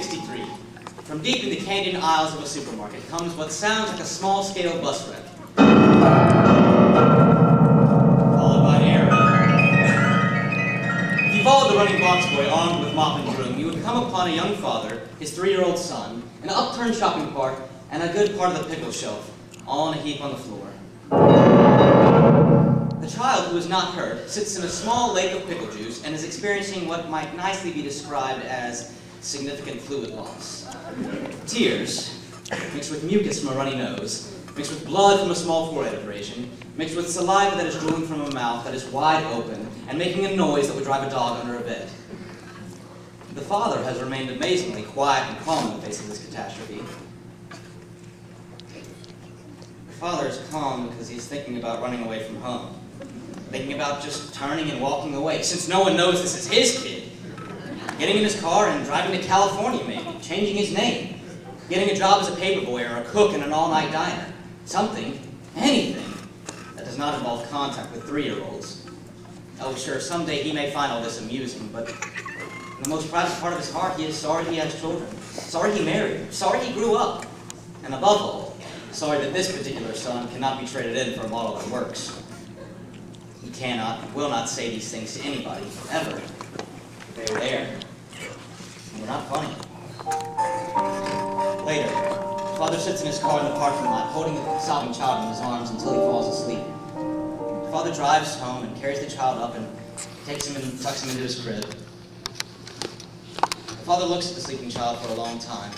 1963. From deep in the canyon aisles of a supermarket comes what sounds like a small-scale bus wreck, followed by an air raid. If you followed the running box boy armed with mop and broom, you would come upon a young father, his 3-year-old son, an upturned shopping cart, and a good part of the pickle shelf, all in a heap on the floor. The child, who is not hurt, sits in a small lake of pickle juice and is experiencing what might nicely be described as significant fluid loss. Tears, mixed with mucus from a runny nose, mixed with blood from a small forehead abrasion, mixed with saliva that is drooling from a mouth that is wide open and making a noise that would drive a dog under a bed. The father has remained amazingly quiet and calm in the face of this catastrophe. The father is calm because he's thinking about running away from home, thinking about just turning and walking away, since no one knows this is his kid. Getting in his car and driving to California, maybe. Changing his name. Getting a job as a paperboy or a cook in an all-night diner. Something, anything, that does not involve contact with 3-year-olds. Oh, sure, someday he may find all this amusing, but in the most private part of his heart, he is sorry he has children. Sorry he married. Sorry he grew up. And above all, sorry that this particular son cannot be traded in for a model that works. He cannot and will not say these things to anybody, ever. They were there. They're not funny. Later, father sits in his car in the parking lot, holding the sobbing child in his arms until he falls asleep. Father drives home and carries the child up and takes him and tucks him into his crib. The father looks at the sleeping child for a long time.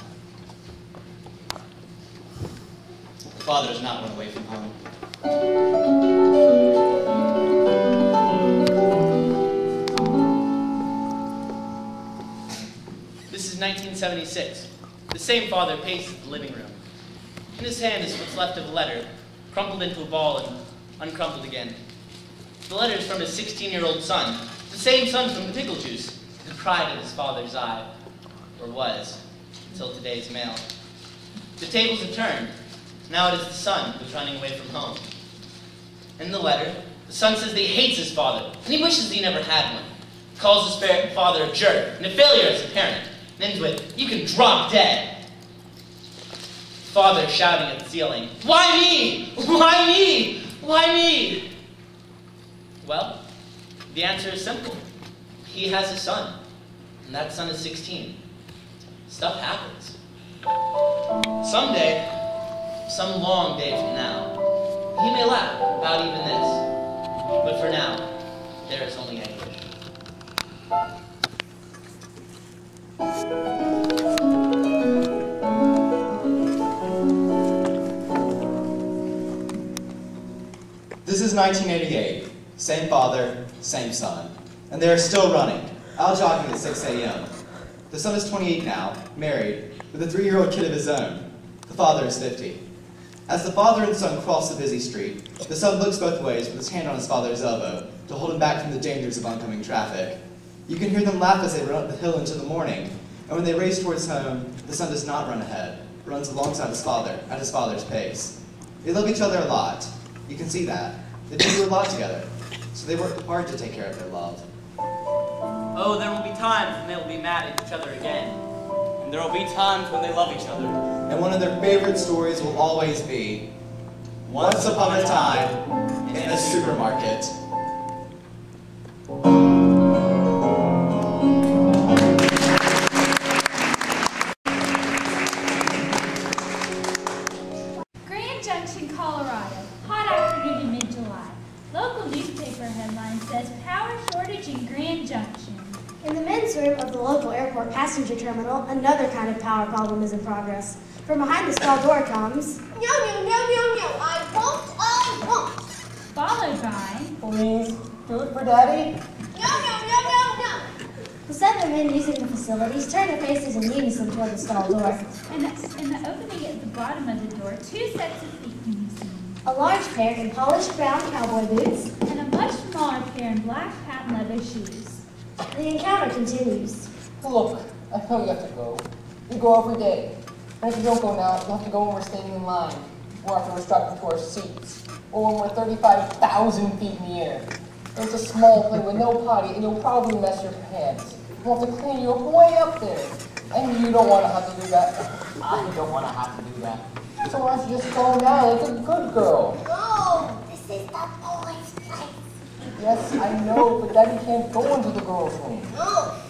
The father does not run away from home. This is 1976. The same father paces the living room. In his hand is what's left of a letter, crumpled into a ball and uncrumpled again. The letter is from his 16-year-old son, the same son from the pickle juice, the pride of his father's eye, or was, until today's mail. The tables have turned. Now it is the son who's running away from home. In the letter, the son says that he hates his father, and he wishes he never had one. He calls his father a jerk, and a failure as a parent, and ends with, "You can drop dead." Father shouting at the ceiling, "Why me? Why me? Why me?" Well, the answer is simple. He has a son, and that son is 16. Stuff happens. Someday, some long day from now, he may laugh about even this. But for now, there is only anguish. This is 1988. Same father, same son. And they are still running, out jogging at 6 a.m. The son is 28 now, married, with a 3-year-old kid of his own. The father is 50. As the father and son cross the busy street, the son looks both ways with his hand on his father's elbow to hold him back from the dangers of oncoming traffic. You can hear them laugh as they run up the hill into the morning, and when they race towards home, the son does not run ahead, runs alongside his father at his father's pace. They love each other a lot. You can see that. They do a lot together, so they work hard to take care of their love. Oh, there will be times when they will be mad at each other again. And there will be times when they love each other. And one of their favorite stories will always be, Once Upon a Time in a Supermarket. Grand Junction, Colorado. Hot afternoon in mid-July. Local newspaper headline says power shortage in Grand Junction. In the men's room of the local airport passenger terminal, another kind of power problem is in progress. From behind the stall door comes... No, no, no, no, no, I won't. Followed by... Please, do it for Daddy. No, no, no, no, no. The 7 men using the facilities turn their faces in unison toward the stall door. In the opening at the bottom of the door, 2 sets of feet can be seen. A large pair in polished brown cowboy boots. And a much smaller pair in black patent leather shoes. The encounter continues. Look, I know you have to go. You go every day. And if you don't go now, you'll have to go when we're standing in line. Or after we're strapped into our seats. Or when we're 35,000 feet in the air. It's a small plane with no potty, and you'll probably mess your pants. We'll have to clean you up way up there. And you don't want to have to do that. I don't want to have to do that. So why don't you just calm down like a good girl? No, this is the boys' place. Yes, I know, but Daddy can't go into the girls' room. No.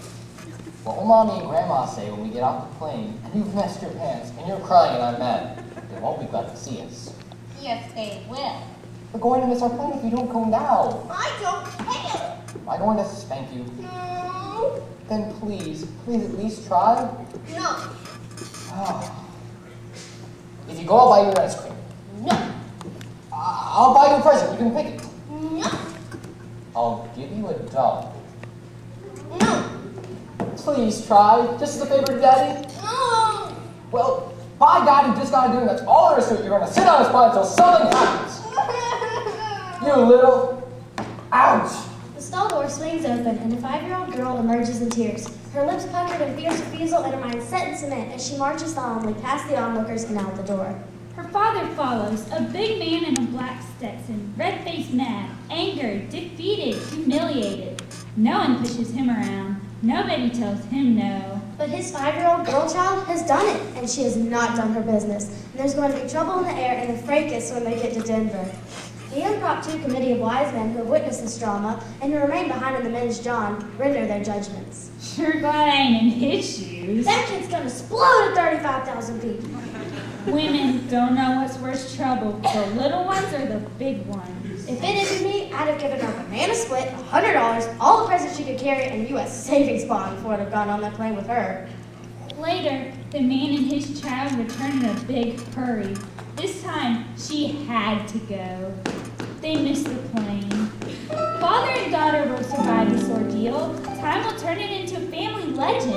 What will Mommy and Grandma say when we get off the plane and you've messed your pants and you're crying and I'm mad? They won't be glad to see us. Yes, they will. We're going to miss our plane if you don't go now. I don't care. Am I going to spank you? No. Then please at least try. No. If you go, I'll buy you an ice cream. No. I'll buy you a present. You can pick it. No. I'll give you $1. No. Please try. Just as a favor to Daddy. No. Well, by God, you just gotta do it. That's all there is to it. You're gonna sit on his butt until something happens. You little. Ouch. The stall door swings open and a 5-year-old girl emerges in tears. Her lips puckered in fierce refusal and her mind set in cement as she marches solemnly past the onlookers and out the door. Her father follows, a big man in a black Stetson, red-faced mad, angered, defeated, humiliated. No one pushes him around. Nobody tells him no. But his 5-year-old girl child has done it, and she has not done her business. And there's going to be trouble in the air and the fracas when they get to Denver. The impromptu committee of wise men who have witnessed this drama and who remain behind in the men's John render their judgments. Sure glad I ain't in his shoes. That kid's gonna explode at 35,000 feet. Women don't know what's worse trouble, the little ones or the big ones. If it had been me, I'd have given her a banana split, $100, all the presents she could carry, and a U.S. savings bond before I'd have gone on that plane with her. Later, the man and his child returned in a big hurry. This time, she had to go. They missed the plane. Father and daughter will survive this ordeal. Time will turn it into a family legend.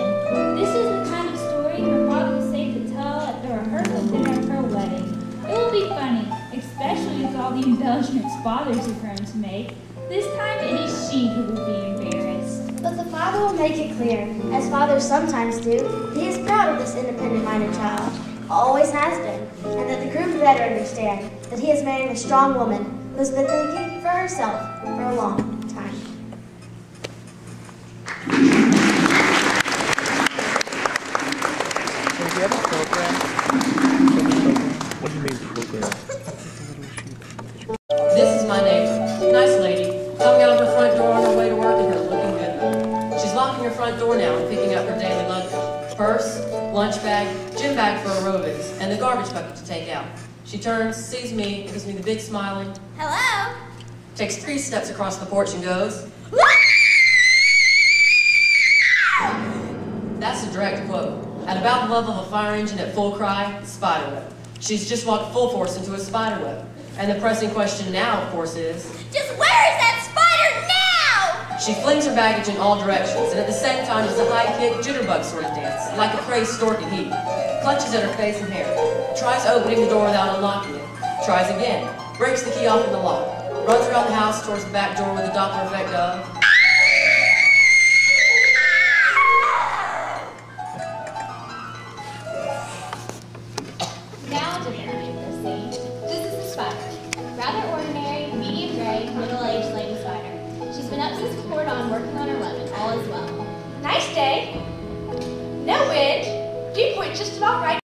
This is the kind of story her father will save to tell at the rehearsal dinner of her wedding. It will be funny, especially with all the embellishments fathers have grown to make. This time, it is she who will be embarrassed. But the father will make it clear, as fathers sometimes do, he is proud of this independent-minded child, always has been, and that the groom better understand that he is marrying a strong woman who has been thinking for herself for a long time. Do you have a program? What do you mean program? This is my neighbor. Nice lady. Coming out of her front door on her way to work and her looking good. She's locking her front door now and picking up her daily luggage. Purse, lunch bag, gym bag for aerobics, and the garbage bucket to take out. She turns, sees me, gives me the big smiling. Hello? Takes 3 steps across the porch and goes. That's a direct quote. At about the level of a fire engine at full cry, spiderweb. She's just walked full force into a spiderweb. And the pressing question now, of course, is... Just where is that spider now? She flings her baggage in all directions, and at the same time does a high-kick, jitterbug sort of dance, like a crazed stork in heat. Clutches at her face and hair. Tries opening the door without unlocking it. Tries again. Breaks the key off in the lock. Runs around the house towards the back door with the Doppler effect of... Now to the interview scene. This is the spider. Rather ordinary, medium gray, middle-aged lady spider. She's been up since before dawn working on her lemon. All is well. Nice day. No wind. Dew point just about right.